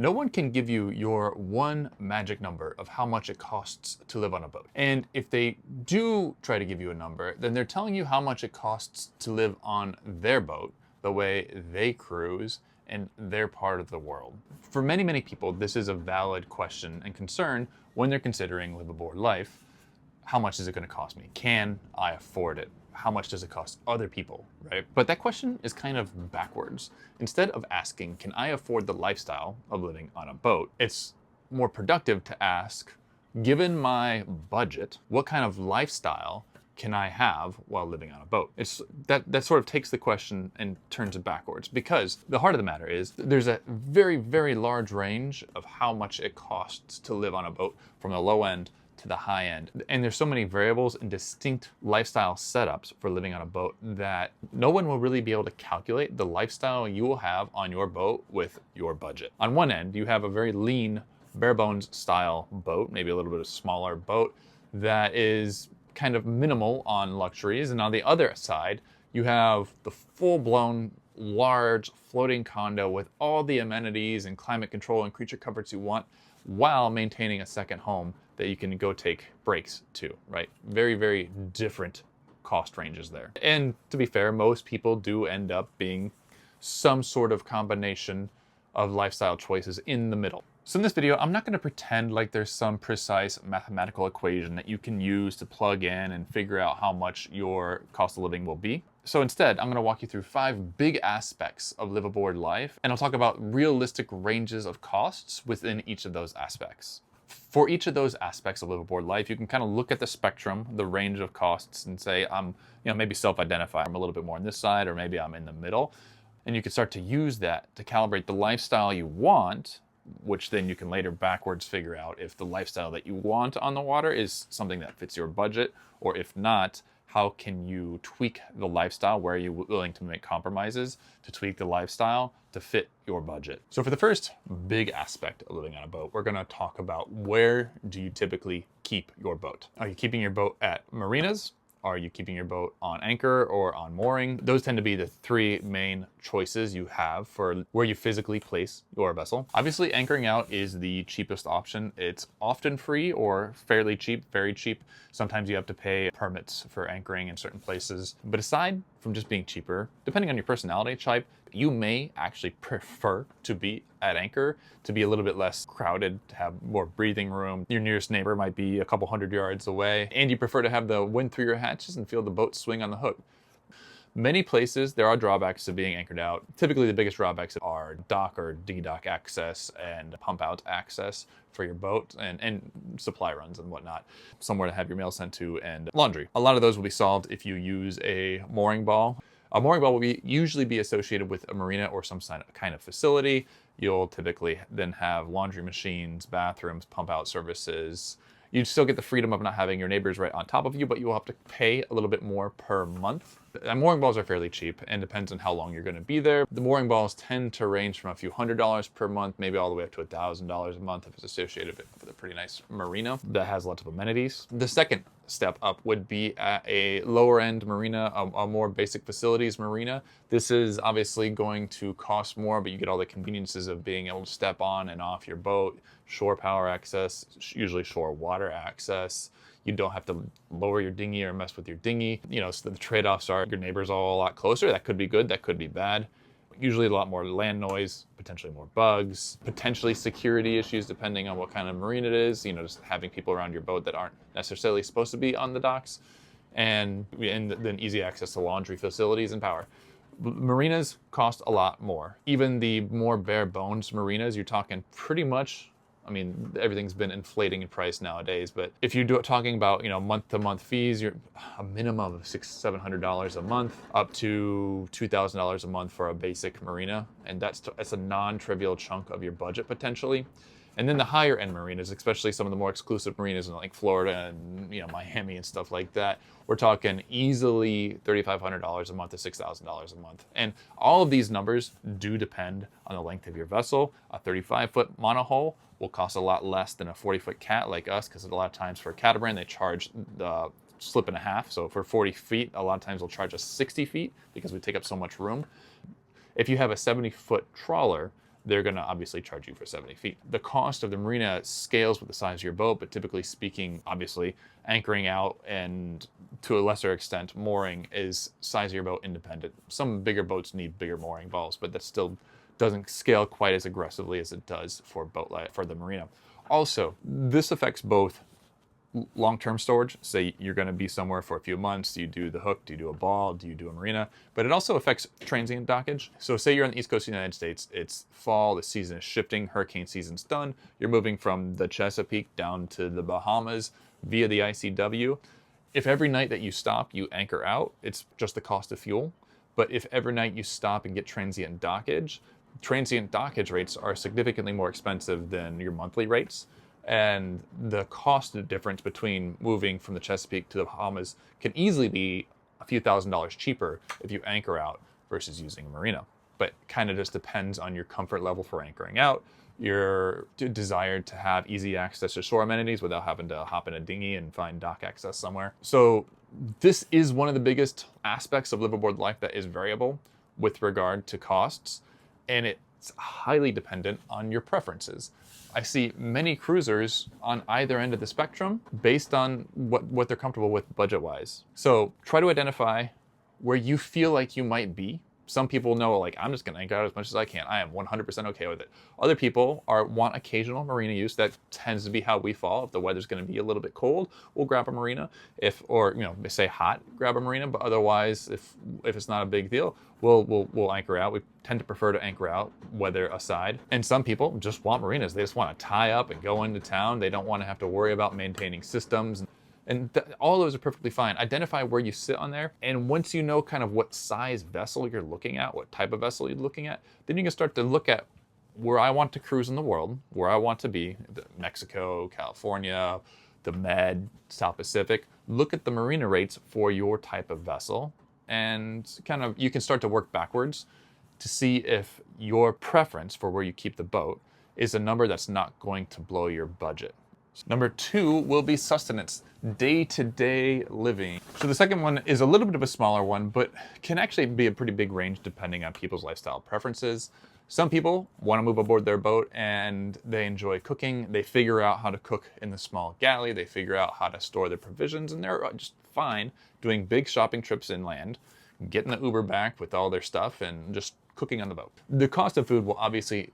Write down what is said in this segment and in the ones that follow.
No one can give you your one magic number of how much it costs to live on a boat. And if they do try to give you a number, then they're telling you how much it costs to live on their boat, the way they cruise, in their part of the world. For many, many people, this is a valid question and concern when they're considering liveaboard life. How much is it going to cost me? Can I afford it? How much does it cost other people, right? But that question is kind of backwards. Instead of asking, can I afford the lifestyle of living on a boat? It's more productive to ask, given my budget, what kind of lifestyle can I have while living on a boat? That sort of takes the question and turns it backwards, because the heart of the matter is there's a very, very large range of how much it costs to live on a boat, from the low end to the high end. And there's so many variables and distinct lifestyle setups for living on a boat that no one will really be able to calculate the lifestyle you will have on your boat with your budget. On one end, you have a very lean, bare bones style boat, maybe a little bit of smaller boat that is kind of minimal on luxuries. And on the other side, you have the full-blown large floating condo with all the amenities and climate control and creature comforts you want, while maintaining a second home that you can go take breaks to, right? Very, very different cost ranges there. And to be fair, most people do end up being some sort of combination of lifestyle choices in the middle. So in this video, I'm not going to pretend like there's some precise mathematical equation that you can use to plug in and figure out how much your cost of living will be. So instead, I'm going to walk you through 5 big aspects of liveaboard life, and I'll talk about realistic ranges of costs within each of those aspects. For each of those aspects of liveaboard life, you can kind of look at the spectrum, the range of costs, and say, maybe self-identify. I'm a little bit more on this side, or maybe I'm in the middle. And you can start to use that to calibrate the lifestyle you want, which then you can later backwards figure out if the lifestyle that you want on the water is something that fits your budget, or if not, how can you tweak the lifestyle? Where are you willing to make compromises to tweak the lifestyle to fit your budget? So for the first big aspect of living on a boat, we're going to talk about, where do you typically keep your boat? Are you keeping your boat at marinas? Are you keeping your boat on anchor or on mooring? Those tend to be the 3 main choices you have for where you physically place your vessel. Obviously, anchoring out is the cheapest option. It's often free or fairly cheap, very cheap. Sometimes you have to pay permits for anchoring in certain places. But aside from just being cheaper, depending on your personality type, you may actually prefer to be at anchor, to be a little bit less crowded, to have more breathing room. Your nearest neighbor might be a couple hundred yards away, and you prefer to have the wind through your hatches and feel the boat swing on the hook. Many places, there are drawbacks to being anchored out. Typically, the biggest drawbacks are dock or dinghy dock access and pump out access for your boat, and supply runs and whatnot. Somewhere to have your mail sent to, and laundry. A lot of those will be solved if you use a mooring ball. A mooring ball will usually be associated with a marina or some kind of facility. You'll typically then have laundry machines, bathrooms, pump out services. You still get the freedom of not having your neighbors right on top of you, but you will have to pay a little bit more per month. And mooring balls are fairly cheap, and depends on how long you're going to be there. The mooring balls tend to range from a few $100s per month, maybe all the way up to $1,000 a month if it's associated with a pretty nice marina that has lots of amenities. The second step up would be at a lower end marina, a more basic facilities marina. This is obviously going to cost more, but you get all the conveniences of being able to step on and off your boat, shore power access, usually shore water access. You don't have to lower your dinghy or mess with your dinghy. So the trade-offs are your neighbors all a lot closer. That could be good, that could be bad. Usually a lot more land noise, potentially more bugs, potentially security issues depending on what kind of marine it is. Just having people around your boat that aren't necessarily supposed to be on the docks. And then easy access to laundry facilities and power. Marinas cost a lot more. Even the more bare bones marinas, you're talking pretty much, everything's been inflating in price nowadays, but if you're talking about, month-to-month fees, you're a minimum of $600-700 a month, up to $2,000 a month for a basic marina, and that's a non-trivial chunk of your budget potentially. And then the higher end marinas, especially some of the more exclusive marinas in like Florida and Miami and stuff like that, we're talking easily $3,500 a month to $6,000 a month. And all of these numbers do depend on the length of your vessel. A 35-foot monohull will cost a lot less than a 40-foot cat like us, because a lot of times for a catamaran they charge the slip and a half. So for 40 feet, a lot of times they'll charge us 60 feet because we take up so much room. If you have a 70-foot trawler, they're going to obviously charge you for 70 feet. The cost of the marina scales with the size of your boat, but typically speaking, obviously, anchoring out and to a lesser extent, mooring is size of your boat independent. Some bigger boats need bigger mooring balls, but that still doesn't scale quite as aggressively as it does for for the marina. Also, this affects both long-term storage. Say you're going to be somewhere for a few months. Do you do the hook? Do you do a ball? Do you do a marina? But it also affects transient dockage. So say you're on the East Coast of the United States. It's fall. The season is shifting. Hurricane season's done. You're moving from the Chesapeake down to the Bahamas via the ICW. If every night that you stop, you anchor out, it's just the cost of fuel. But if every night you stop and get transient dockage rates are significantly more expensive than your monthly rates. And the cost difference between moving from the Chesapeake to the Bahamas can easily be a few $1,000s cheaper if you anchor out versus using a marina. But kind of just depends on your comfort level for anchoring out, your desire to have easy access to shore amenities without having to hop in a dinghy and find dock access somewhere. So this is one of the biggest aspects of liveaboard life that is variable with regard to costs, and it's highly dependent on your preferences. I see many cruisers on either end of the spectrum based on what they're comfortable with budget-wise. So try to identify where you feel like you might be. Some people know, like, I'm just going to anchor out as much as I can. I am 100% okay with it. Other people want occasional marina use. That tends to be how we fall. If the weather's going to be a little bit cold, we'll grab a marina. Or they say hot, grab a marina. But otherwise, if it's not a big deal, we'll anchor out. We tend to prefer to anchor out, weather aside. And some people just want marinas. They just want to tie up and go into town. They don't want to have to worry about maintaining systems. And all those are perfectly fine. Identify where you sit on there. And once you know kind of what size vessel you're looking at, what type of vessel you're looking at, then you can start to look at where I want to cruise in the world, where I want to be, Mexico, California, the Med, South Pacific. Look at the marina rates for your type of vessel. And kind of you can start to work backwards to see if your preference for where you keep the boat is a number that's not going to blow your budget. Number 2 will be sustenance, day-to-day living. So the second one is a little bit of a smaller one, but can actually be a pretty big range depending on people's lifestyle preferences. Some people want to move aboard their boat and they enjoy cooking. They figure out how to cook in the small galley. They figure out how to store their provisions, and they're just fine doing big shopping trips inland, getting the Uber back with all their stuff and just cooking on the boat. The cost of food will obviously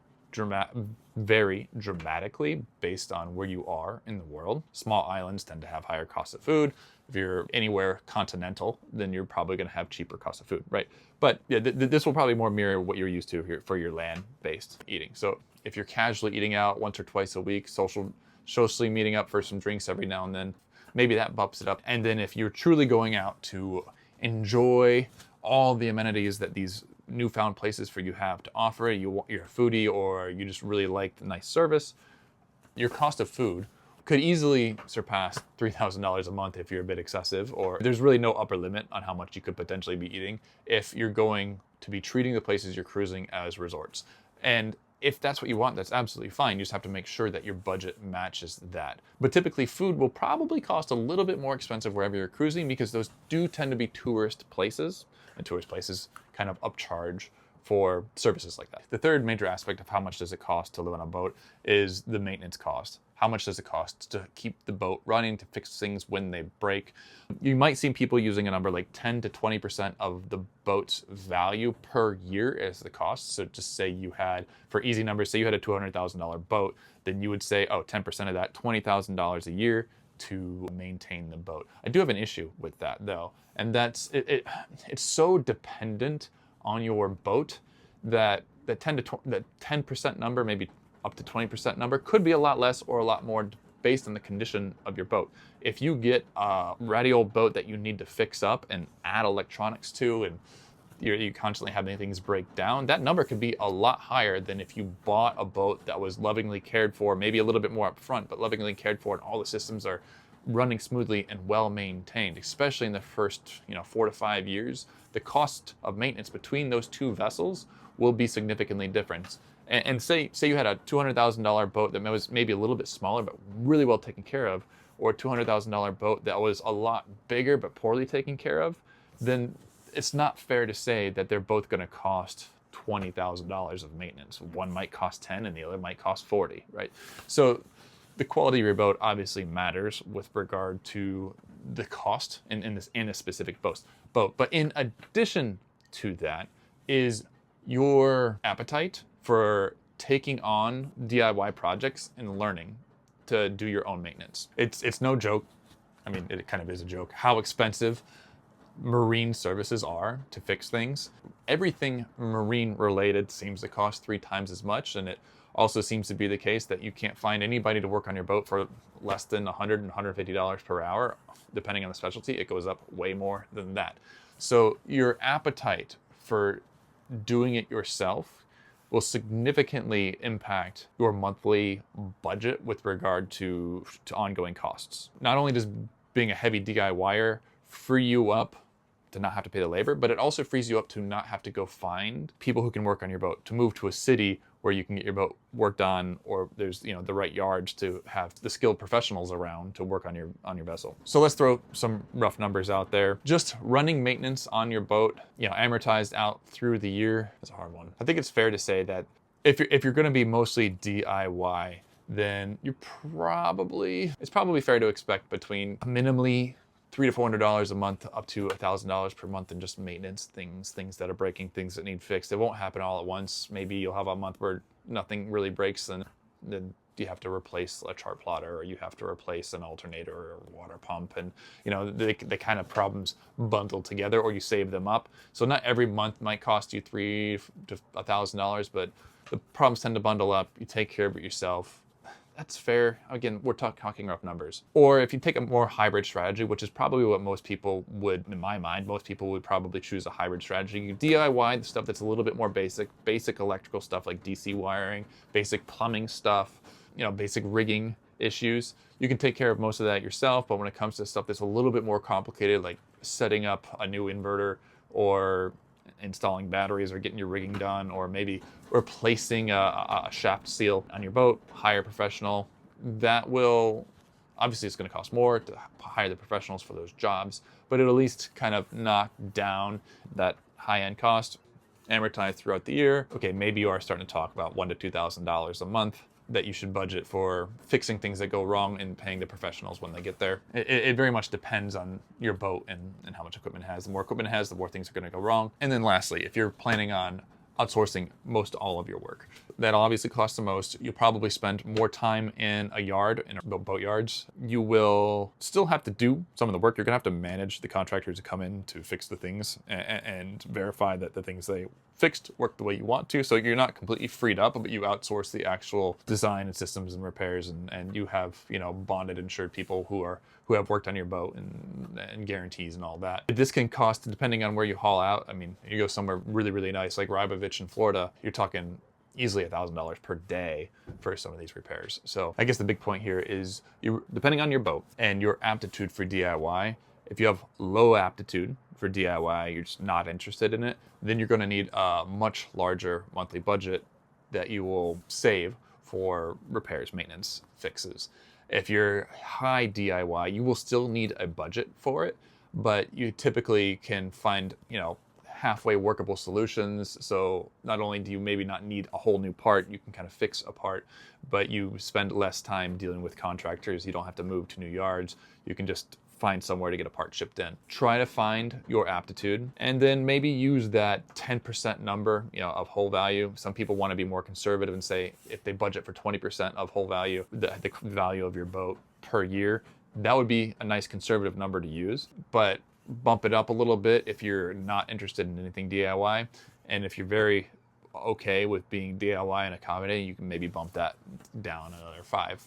vary dramatically based on where you are in the world. Small islands tend to have higher costs of food. If you're anywhere continental, then you're probably going to have cheaper cost of food, right? But yeah, this will probably more mirror what you're used to here for your land-based eating. So if you're casually eating out once or twice a week, socially meeting up for some drinks every now and then, maybe that bumps it up. And then if you're truly going out to enjoy all the amenities that these newfound places for you have to offer, you're a foodie or you just really like the nice service, your cost of food could easily surpass $3,000 a month if you're a bit excessive, or there's really no upper limit on how much you could potentially be eating if you're going to be treating the places you're cruising as resorts. And if that's what you want, that's absolutely fine. You just have to make sure that your budget matches that. But typically food will probably cost a little bit more expensive wherever you're cruising because those do tend to be tourist places, and tourist places kind of upcharge for services like that. The third major aspect of how much does it cost to live on a boat is the maintenance cost. How much does it cost to keep the boat running, to fix things when they break? You might see people using a number like 10 to 20% of the boat's value per year as the cost. So just say you had, for easy numbers, say you had a $200,000 boat, then you would say, oh, 10% of that, $20,000 a year to maintain the boat. I do have an issue with that though, and that's it's so dependent on your boat that the 10% number, maybe up to 20% number, could be a lot less or a lot more based on the condition of your boat. If you get a ratty old boat that you need to fix up and add electronics to, and you constantly having things break down, that number could be a lot higher than if you bought a boat that was lovingly cared for, maybe a little bit more up front, but lovingly cared for, and all the systems are running smoothly and well maintained. Especially in the first 4 to 5 years, the cost of maintenance between those two vessels will be significantly different. And say you had a $200,000 boat that was maybe a little bit smaller but really well taken care of, or a $200,000 boat that was a lot bigger but poorly taken care of, then it's not fair to say that they're both going to cost $20,000 of maintenance. One might cost 10 and the other might cost 40, right? So the quality of your boat obviously matters with regard to the cost in a specific boat. But in addition to that is your appetite for taking on DIY projects and learning to do your own maintenance. It's no joke. I mean, it kind of is a joke how expensive marine services are to fix things. Everything marine related seems to cost 3 times as much, and it also seems to be the case that you can't find anybody to work on your boat for less than $100 and $150 per hour. Depending on the specialty, it goes up way more than that. So your appetite for doing it yourself will significantly impact your monthly budget with regard to ongoing costs. Not only does being a heavy DIYer free you up to not have to pay the labor, but it also frees you up to not have to go find people who can work on your boat, to move to a city where you can get your boat worked on, or there's the right yards to have the skilled professionals around to work on your vessel. So let's throw some rough numbers out there. Just running maintenance on your boat, amortized out through the year, is a hard one. I think it's fair to say that if you're going to be mostly DIY, then it's probably fair to expect between minimally $300 to $400 a month up to $1,000 per month in just maintenance things that are breaking, things that need fixed. It won't happen all at once. Maybe you'll have a month where nothing really breaks, and then you have to replace a chart plotter, or you have to replace an alternator or a water pump, and the kind of problems bundle together, or you save them up. So not every month might cost you $300 to $1,000, but the problems tend to bundle up. You take care of it yourself. That's fair. Again, we're talking rough numbers. Or if you take a more hybrid strategy, which is probably what most people would, in my mind, most people would probably choose a hybrid strategy. You DIY the stuff that's a little bit more basic electrical stuff like DC wiring, basic plumbing stuff, basic rigging issues. You can take care of most of that yourself, but when it comes to stuff that's a little bit more complicated, like setting up a new inverter, or installing batteries, or getting your rigging done, or maybe replacing a shaft seal on your boat, hire a professional. That will, obviously it's going to cost more to hire the professionals for those jobs, but it'll at least kind of knock down that high-end cost, amortize throughout the year. Okay, maybe you are starting to talk about $1,000 to $2,000 a month that you should budget for fixing things that go wrong and paying the professionals when they get there. It very much depends on your boat and how much equipment it has. The more equipment it has, the more things are going to go wrong. And then lastly, if you're planning on outsourcing most all of your work, that'll obviously cost the most. You'll probably spend more time in a yard, in boat yards. You will still have to do some of the work. You're gonna have to manage the contractors to come in to fix the things and verify that the things they fixed work the way you want to. So you're not completely freed up, but you outsource the actual design and systems and repairs, and you have bonded, insured people who have worked on your boat and guarantees and all that. This can cost, depending on where you haul out. I mean, you go somewhere really, really nice like Liveaboard in Florida, you're talking easily $1,000 per day for some of these repairs. So I guess the big point here is, depending on your boat and your aptitude for DIY, if you have low aptitude for DIY, you're just not interested in it, then you're going to need a much larger monthly budget that you will save for repairs, maintenance, fixes. If you're high DIY, you will still need a budget for it, but you typically can find, halfway workable solutions. So not only do you maybe not need a whole new part, you can kind of fix a part, but you spend less time dealing with contractors. You don't have to move to new yards. You can just find somewhere to get a part shipped in. Try to find your aptitude, and then maybe use that 10% number, of whole value. Some people want to be more conservative and say if they budget for 20% of whole value, the value of your boat per year, that would be a nice conservative number to use. But bump it up a little bit if you're not interested in anything DIY. And if you're very okay with being DIY and accommodating, you can maybe bump that down another 5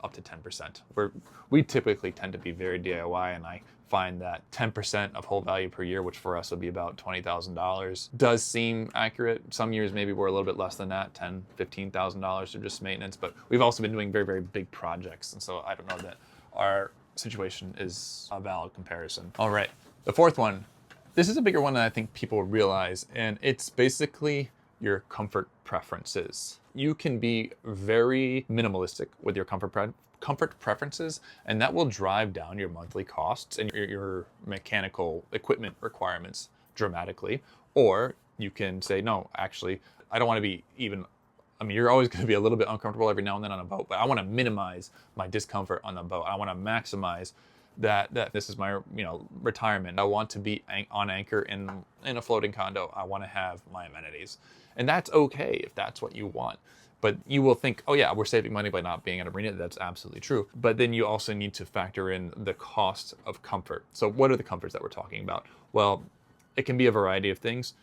up to 10%. We typically tend to be very DIY, and I find that 10% of whole value per year, which for us would be about $20,000, does seem accurate. Some years maybe we're a little bit less than that, $10,000, $15,000 for just maintenance, but we've also been doing very, very big projects, and so I don't know that our situation is a valid comparison. All right, the fourth one. This is a bigger one than I think people realize, and it's basically your comfort preferences. You can be very minimalistic with your comfort preferences, and that will drive down your monthly costs and your mechanical equipment requirements dramatically. Or You can say, no, actually, I don't want to be even, I mean, you're always going to be a little bit uncomfortable every now and then on a boat, but I want to minimize my discomfort on the boat. I want to maximize that this is my, retirement. I want to be on anchor in a floating condo. I want to have my amenities. And that's okay if that's what you want. But you will think, oh yeah, we're saving money by not being at a marina. That's absolutely true. But then you also need to factor in the cost of comfort. So what are the comforts that we're talking about? Well, it can be a variety of things.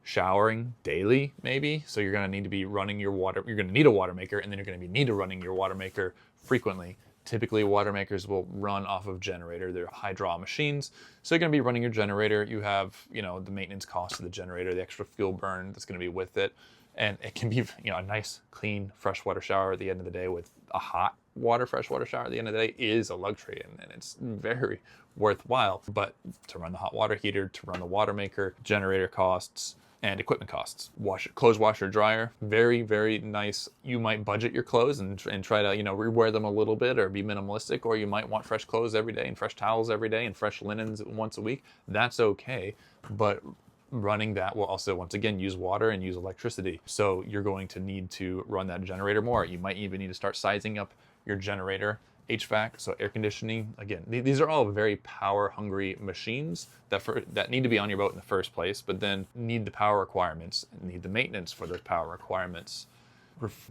Showering daily, maybe. So you're going to need to be running your water. You're going to need a water maker, and then you're going to need to running your water maker frequently. Typically, water makers will run off of generator. They're high draw machines. So you're going to be running your generator. You have, the maintenance cost of the generator, the extra fuel burn that's going to be with it. And it can be, a nice, clean, freshwater shower at the end of the day with a hot water, freshwater shower at the end of the day is a luxury, and it's very worthwhile. But to run the hot water heater, to run the water maker, generator costs, and equipment costs. Clothes washer, dryer, very, very nice. You might budget your clothes and try to, rewear them a little bit or be minimalistic, or you might want fresh clothes every day and fresh towels every day and fresh linens once a week. That's okay, but running that will also, once again, use water and use electricity. So you're going to need to run that generator more. You might even need to start sizing up your generator. HVAC, so air conditioning. Again, these are all very power-hungry machines that need to be on your boat in the first place, but then need the power requirements, need the maintenance for those power requirements.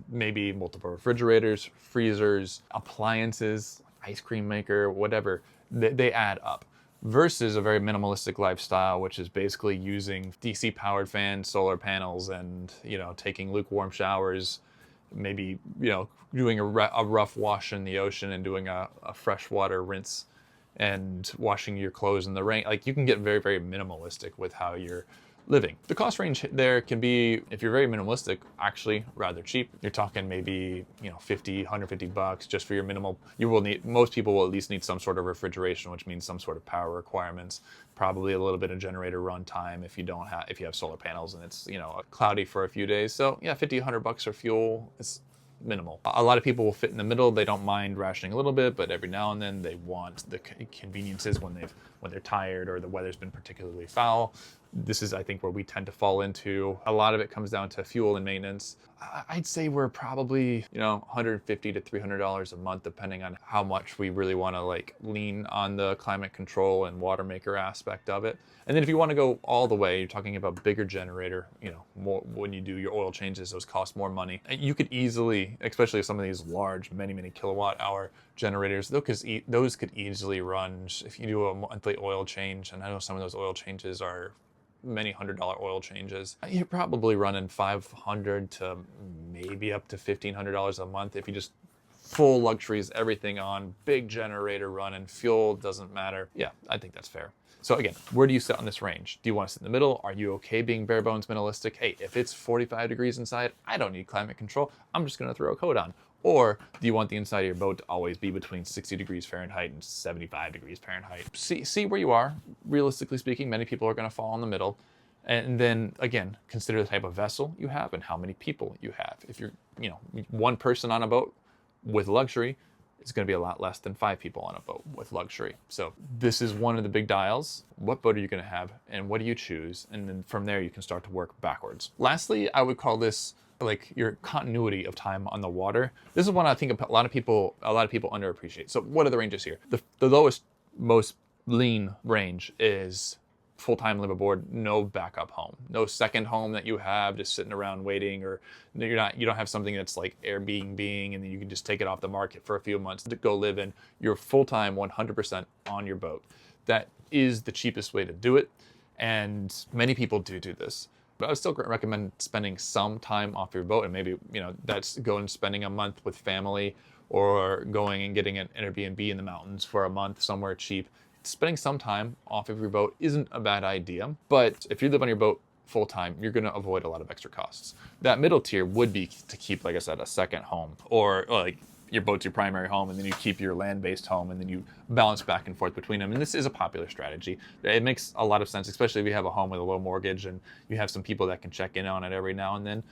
Maybe multiple refrigerators, freezers, appliances, ice cream maker, whatever. They add up. Versus a very minimalistic lifestyle, which is basically using DC-powered fans, solar panels, and taking lukewarm showers. Maybe doing a rough wash in the ocean and doing a freshwater rinse and washing your clothes in the rain. Like, you can get very, very minimalistic with how you're living. The cost range there can be, if you're very minimalistic, actually rather cheap. You're talking maybe 50, 150 bucks just for your minimal. Most people will at least need some sort of refrigeration, which means some sort of power requirements, probably a little bit of generator run time if you have solar panels and it's cloudy for a few days. So yeah, 50, 100 bucks for fuel is minimal. A lot of people will fit in the middle. They don't mind rationing a little bit, but every now and then they want the conveniences when they're tired or the weather's been particularly foul. This is, I think, where we tend to fall into. A lot of it comes down to fuel and maintenance. I'd say we're probably, $150 to $300 a month, depending on how much we really want to lean on the climate control and water maker aspect of it. And then if you want to go all the way, you're talking about bigger generator, more when you do your oil changes, those cost more money. You could easily, especially some of these large, many, many kilowatt hour generators, those could easily run if you do a monthly oil change. And I know some of those oil changes are many $100 oil changes. You're probably running $500 to maybe up to $1,500 a month if you just full luxuries, everything on, big generator running, fuel doesn't matter. Yeah, I think that's fair. So again, where do you sit on this range? Do you want to sit in the middle? Are you okay being bare bones minimalistic? Hey, if it's 45 degrees inside, I don't need climate control. I'm just going to throw a coat on. Or do you want the inside of your boat to always be between 60 degrees Fahrenheit and 75 degrees Fahrenheit? See where you are. Realistically speaking, many people are going to fall in the middle. And then again, consider the type of vessel you have and how many people you have. If you're, one person on a boat with luxury, it's going to be a lot less than 5 people on a boat with luxury. So this is one of the big dials. What boat are you going to have and what do you choose? And then from there, you can start to work backwards. Lastly, I would call this your continuity of time on the water. This is one I think a lot of people underappreciate. So what are the ranges here? The lowest, most lean range is full-time liveaboard, no backup home, no second home that you have just sitting around waiting, or you don't have something that's like Airbnb and then you can just take it off the market for a few months to go live in. You're full-time 100% on your boat. That is the cheapest way to do it, and many people do this. But I would still recommend spending some time off your boat, and maybe that's going and spending a month with family, or going and getting an Airbnb in the mountains for a month somewhere cheap. Spending some time off of your boat isn't a bad idea, but if you live on your boat full time, you're going to avoid a lot of extra costs. That middle tier would be to keep, like I said, a second home, or your boat's your primary home, and then you keep your land-based home, and then you balance back and forth between them. And this is a popular strategy. It makes a lot of sense, especially if you have a home with a low mortgage and you have some people that can check in on it every now and then.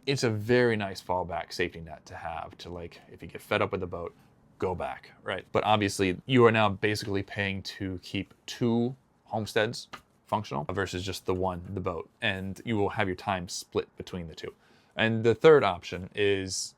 It's a very nice fallback safety net to have to, if you get fed up with the boat, go back, right? But obviously, you are now basically paying to keep 2 homesteads functional versus just the boat. And you will have your time split between the two. And the third option is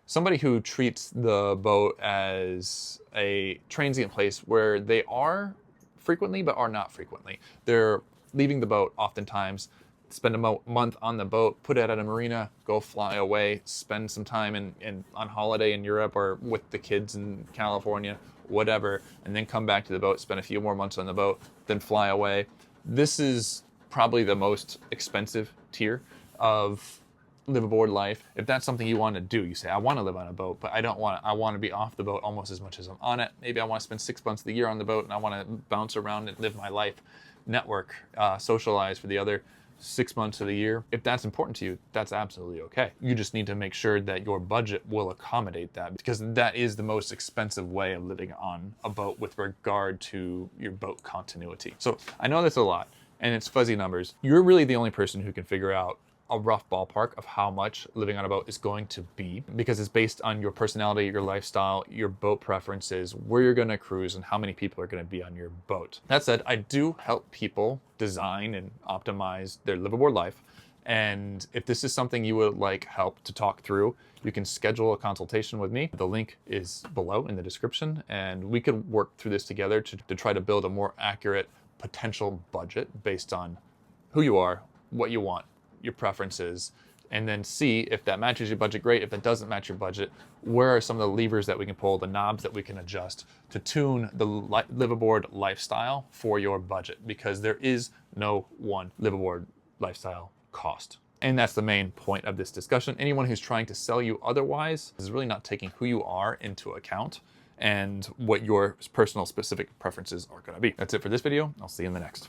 somebody who treats the boat as a transient place where they are frequently but are not frequently. They're leaving the boat oftentimes, spend a month on the boat, put it at a marina, go fly away, spend some time on holiday in Europe or with the kids in California, whatever, and then come back to the boat, spend a few more months on the boat, then fly away. This is probably the most expensive tier of liveaboard life. If that's something you want to do, you say, I want to live on a boat, but I want to be off the boat almost as much as I'm on it. Maybe I want to spend 6 months of the year on the boat and I want to bounce around and live my life, network, socialize for the other 6 months of the year. If that's important to you, that's absolutely okay. You just need to make sure that your budget will accommodate that, because that is the most expensive way of living on a boat with regard to your boat continuity. So I know that's a lot and it's fuzzy numbers. You're really the only person who can figure out a rough ballpark of how much living on a boat is going to be, because it's based on your personality, your lifestyle, your boat preferences, where you're going to cruise, and how many people are going to be on your boat. That said, I do help people design and optimize their liveaboard life. And if this is something you would like help to talk through, you can schedule a consultation with me. The link is below in the description, and we could work through this together to try to build a more accurate potential budget based on who you are, what you want, your preferences, and then see if that matches your budget, great. If that doesn't match your budget, where are some of the levers that we can pull, the knobs that we can adjust to tune the liveaboard lifestyle for your budget, because there is no one liveaboard lifestyle cost. And that's the main point of this discussion. Anyone who's trying to sell you otherwise is really not taking who you are into account and what your personal specific preferences are going to be. That's it for this video. I'll see you in the next.